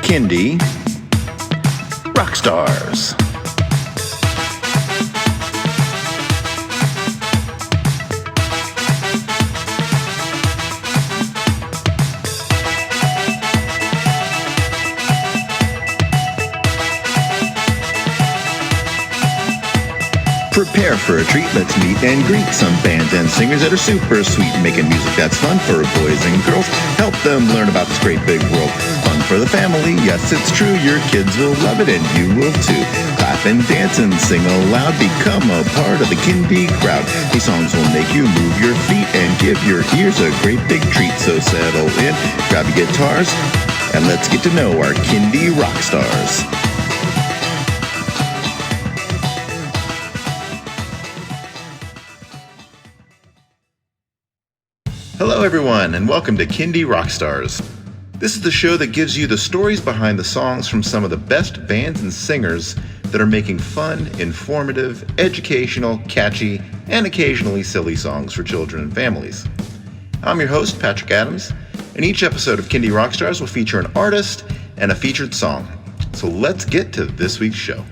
Kindie Rockstars. Prepare for a treat, let's meet and greet some bands and singers that are super sweet, making music that's fun for boys and girls. Help them learn about this great big world. Fun for the family, yes it's true, your kids will love it and you will too. Clap and dance and sing aloud, become a part of the Kindie crowd. These songs will make you move your feet and give your ears a great big treat. So settle in, grab your guitars, and let's get to know our Kindie Rockstars. Hello everyone, and welcome to Kindie Rockstars. This is the show that gives you the stories behind the songs from some of the best bands and singers that are making fun, informative, educational, catchy, and occasionally silly songs for children and families. I'm your host, Patrick Adams, and each episode of Kindie Rockstars will feature an artist and a featured song. So let's get to this week's show.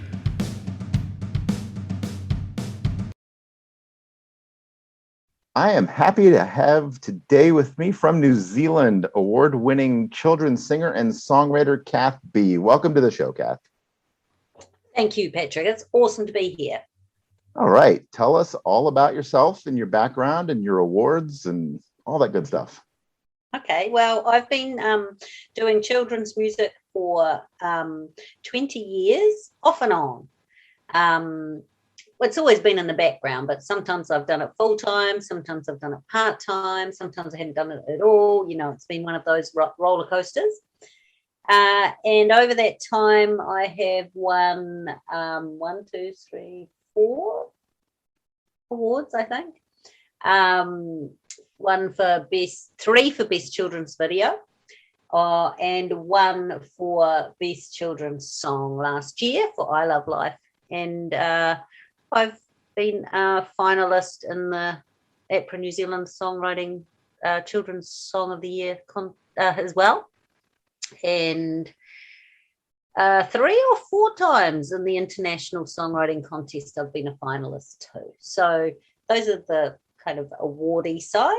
I am happy to have today with me from New Zealand, award-winning children's singer and songwriter Kath Bee. Welcome to the show, Kath. Thank you, Patrick. It's awesome to be here. All right. Tell us all about yourself and your background and your awards and all that good stuff. Okay. Well, I've been doing children's music for 20 years, off and on. It's always been in the background, but sometimes I've done it full-time, sometimes I've done it part-time, sometimes I haven't done it at all. You know, it's been one of those roller coasters. And over that time, I have won 4 awards, I think. 3 for Best Children's Video, and 1 for Best Children's Song last year for I Love Life. And I've been a finalist in the APRA New Zealand Songwriting Children's Song of the Year as well. And 3 or 4 times in the International Songwriting Contest, I've been a finalist too. So those are the kind of awardee side.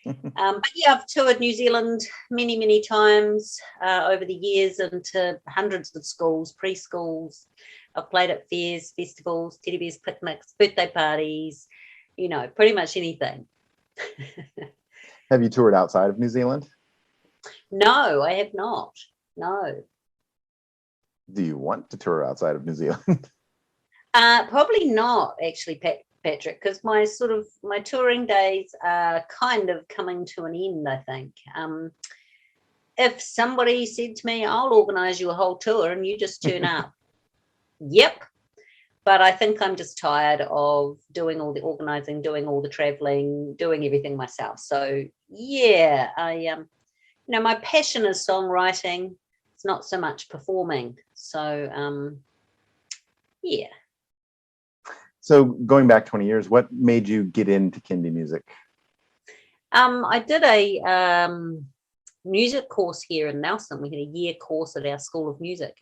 But yeah, I've toured New Zealand many, many times over the years into hundreds of schools, preschools. I've played at fairs, festivals, teddy bears, picnics, birthday parties, you know, pretty much anything. Have you toured outside of New Zealand? No, I have not. No. Do you want to tour outside of New Zealand? Probably not, actually, Patrick, because my touring days are kind of coming to an end, I think. If somebody said to me, I'll organise you a whole tour and you just turn up, yep. But I think I'm just tired of doing all the organising, doing all the travelling, doing everything myself. So yeah, my passion is songwriting. It's not so much performing. So yeah. So going back 20 years, what made you get into Kindie music? I did a music course here in Nelson. We had a year course at our School of Music.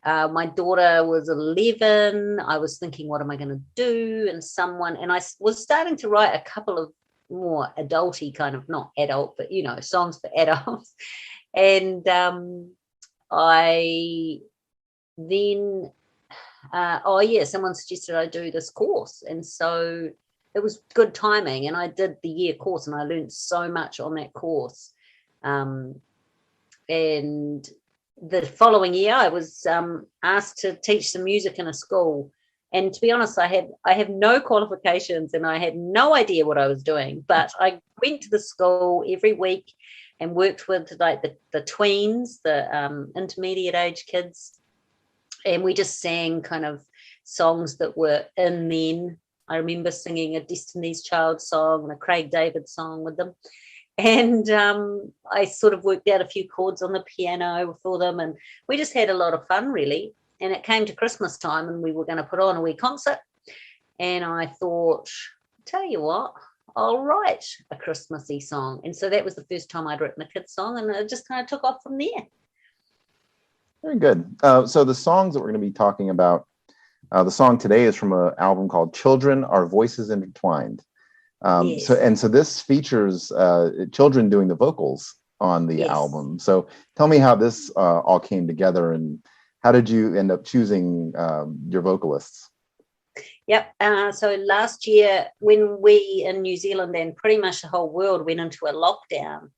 My daughter was 11. I was thinking, what am I going to do? And I was starting to write a couple of more adulty kind of, not adult, but, you know, songs for adults. And someone suggested I do this course. And so it was good timing. And I did the year course and I learned so much on that course. And the following year, I was asked to teach some music in a school. And to be honest, I have no qualifications and I had no idea what I was doing. But I went to the school every week and worked with like the tweens, the intermediate age kids. And we just sang kind of songs that were in then. I remember singing a Destiny's Child song and a Craig David song with them. And I sort of worked out a few chords on the piano for them. And we just had a lot of fun, really. And it came to Christmas time and we were going to put on a wee concert. And I thought, tell you what, I'll write a Christmassy song. And so that was the first time I'd written a kid's song. And it just kind of took off from there. Very good. So the songs that we're going to be talking about, the song today is from an album called "Children Are Voices Intertwined." Yes. So this features children doing the vocals on the Yes. album. So tell me how this all came together, and how did you end up choosing your vocalists? Yep. So last year, when we in New Zealand and pretty much the whole world went into a lockdown,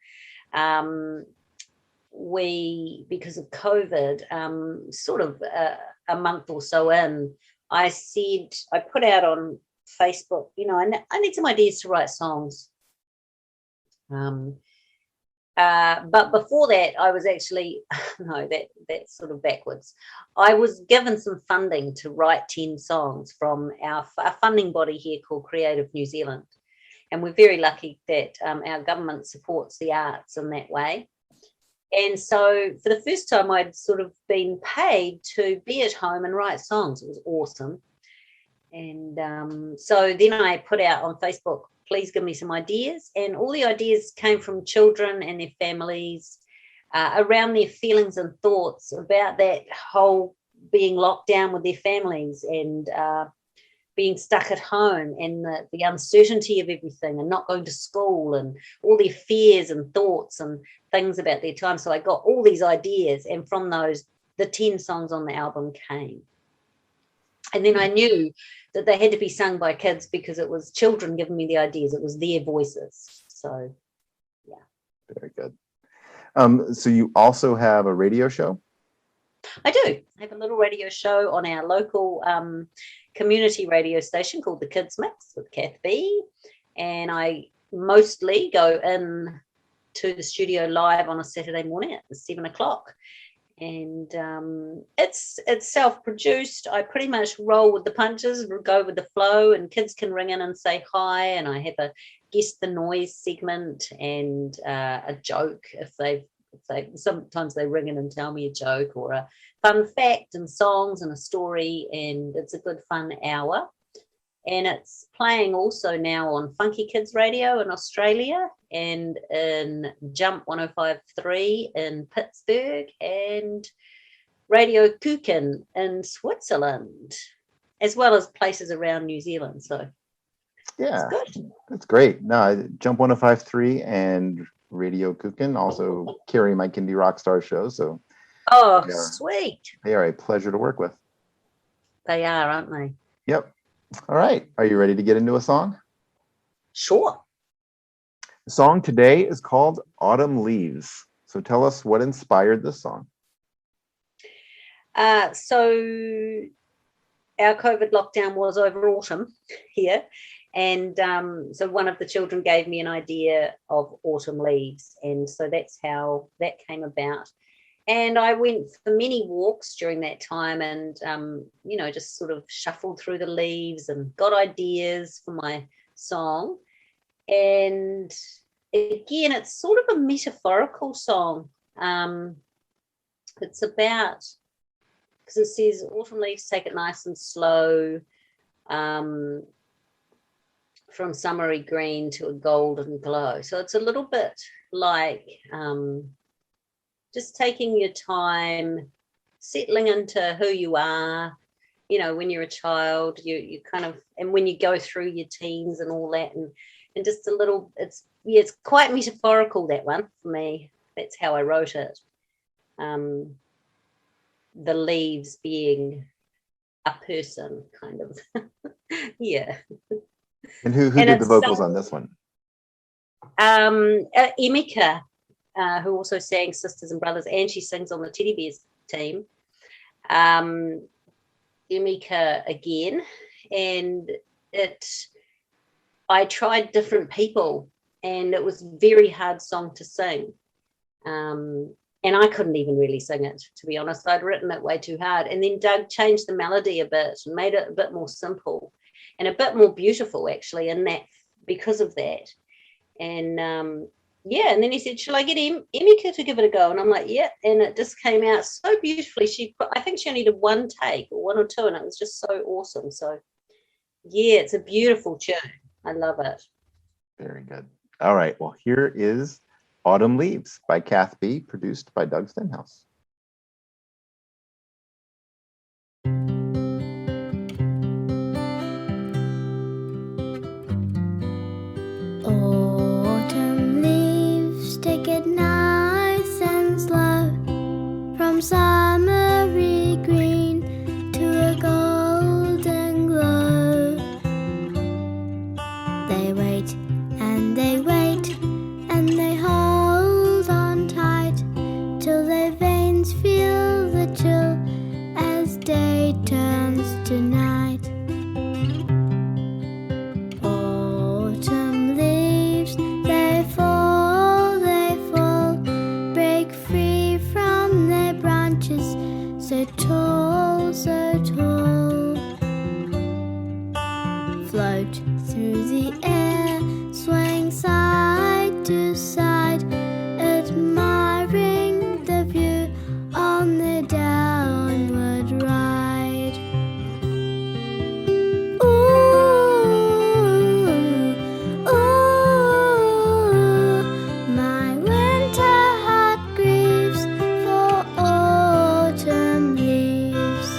um, we, because of COVID, sort of a month or so in, I said, I put out on Facebook, I need some ideas to write songs. Um, but before that, I was actually, no, that's sort of backwards. I was given some funding to write 10 songs from our funding body here called Creative New Zealand. And we're very lucky that our government supports the arts in that way. And so for the first time, I'd sort of been paid to be at home and write songs. It was awesome. And so then I put out on Facebook, please give me some ideas. And all the ideas came from children and their families around their feelings and thoughts about that whole being locked down with their families and being stuck at home and the uncertainty of everything and not going to school and all their fears and thoughts and things about their time. So I got all these ideas, and from those, the 10 songs on the album came. And then I knew that they had to be sung by kids because it was children giving me the ideas. It was their voices. So, yeah. Very good. So you also have a radio show? I do. I have a little radio show on our local community radio station called The Kids Mix with Kath Bee. And I mostly go in to the studio live on a Saturday morning at 7 o'clock. And it's self-produced. I pretty much roll with the punches, go with the flow, and kids can ring in and say hi. And I have a guess the noise segment and a joke if they sometimes they ring in and tell me a joke or a fun fact and songs and a story, and it's a good fun hour. And it's playing also now on Funky Kids Radio in Australia and in Jump 105.3 in Pittsburgh and Radio Kuchen in Switzerland, as well as places around New Zealand. So Yeah, it's good. that's great. No, Jump 105.3 and Radio Kuchen also carry my Kindie Rockstar show. So Oh, they are, sweet. they are a pleasure to work with. They are, aren't they? Yep. All right. Are you ready to get into a song? Sure. The song today is called Autumn Leaves. So tell us what inspired this song. So our COVID lockdown was over autumn here. And so one of the children gave me an idea of autumn leaves. And so that's how that came about. And I went for many walks during that time and, just sort of shuffled through the leaves and got ideas for my song. And again, it's sort of a metaphorical song. It's about, because it says autumn leaves, take it nice and slow, from summery green to a golden glow. So it's a little bit like just taking your time, settling into who you are. When you're a child, you kind of, and when you go through your teens and all that, and just a little, it's quite metaphorical, that one for me. That's how I wrote it. The leaves being a person, kind of. Yeah. And who And did the it's vocals on this one? EMIKA, who also sang Sisters and Brothers, and she sings on the Teddy Bears team. EMIKA again, and I tried different people, and it was a very hard song to sing. And I couldn't even really sing it, to be honest. I'd written it way too hard. And then Doug changed the melody a bit and made it a bit more simple and a bit more beautiful, actually, and that because of that. And and then he said, shall I get EMIKA to give it a go? And I'm like, yeah. And it just came out so beautifully. I think she only did one take or one or two, and it was just so awesome. So, yeah, it's a beautiful tune. I love it. Very good. All right. Well, here is Autumn Leaves by Kath Bee, produced by Doug Stenhouse. Autumn leaves take it nice and slow from summery green to a golden glow. They wait and they wait and they hold on tight till their veins feel the chill as day turns to night. Autumn leaves, they fall, break free from their branches, so tall, float through the air, swaying side to side, admiring the view on their downward ride. Ooh, my winter heart grieves for autumn leaves.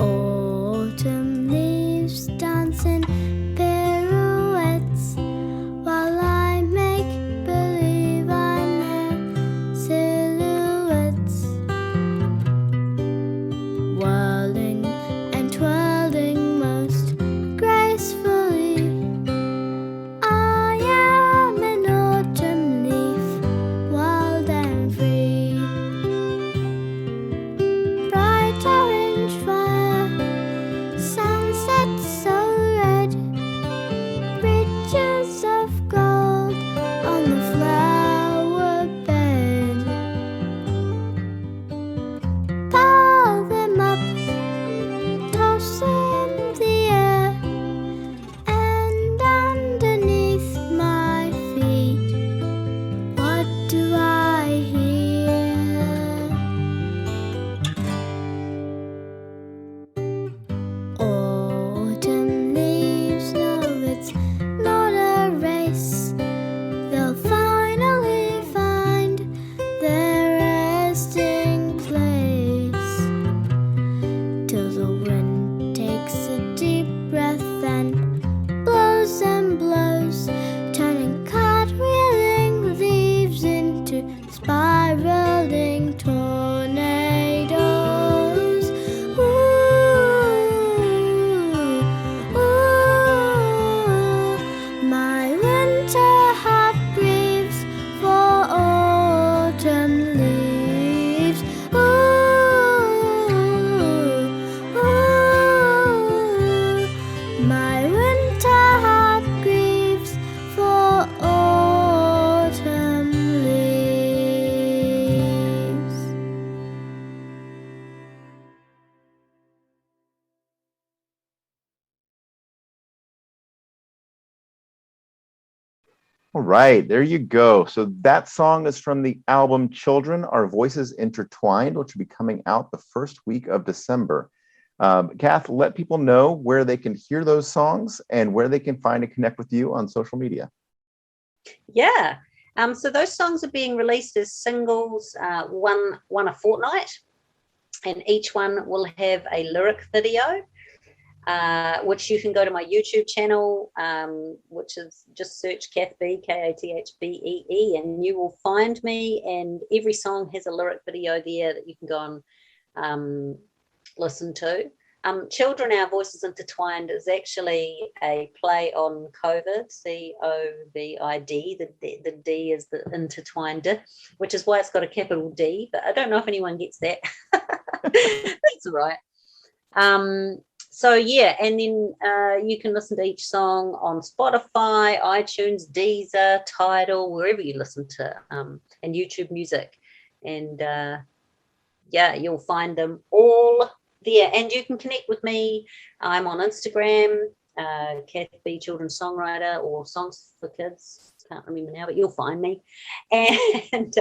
Autumn leaves dance in pirouettes while I make believe I'm their silhouettes, whirling and twirling most gracefully. I am an autumn leaf, wild and free. Bright orange fire, sunset so red, bridges of gold on the flower bed. Pile them up, toss in the air, and underneath my feet, what do I hear? Autumn leaves know it's not a race. They'll finally find their resting place, till the wind takes a deep breath and blows and blows, turning cartwheeling leaves into spiraling tornadoes. My winter heart grieves for autumn leaves. My winter heart grieves for autumn leaves. All right, there you go. So that song is from the album Children, Our Voices Intertwined, which will be coming out the first week of December. Kath, let people know where they can hear those songs and where they can find and connect with you on social media. Yeah. So those songs are being released as singles, one a fortnight, and each one will have a lyric video, which you can go to my YouTube channel, which is just search Kath Bee, Kathbee, and you will find me. And every song has a lyric video there that you can go and listen to. Children, Our Voices Intertwined is actually a play on COVID, COVID. The D is the intertwined, which is why it's got a capital D, but I don't know if anyone gets that. That's all right. So yeah, and then you can listen to each song on Spotify, iTunes, Deezer, Tidal, wherever you listen to, and YouTube Music. And yeah, you'll find them all there. And you can connect with me. I'm on Instagram, Kath Bee Children's Songwriter, or Songs for Kids. Can't remember now, but you'll find me. And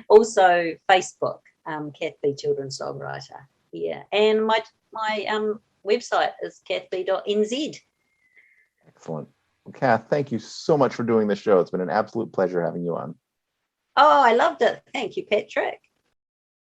also Facebook, Kath Bee Children's Songwriter. Yeah, and my website is kathbee.nz. Excellent. Well, Kath, thank you so much for doing the show. It's been an absolute pleasure having you on. Oh, I loved it. Thank you, Patrick.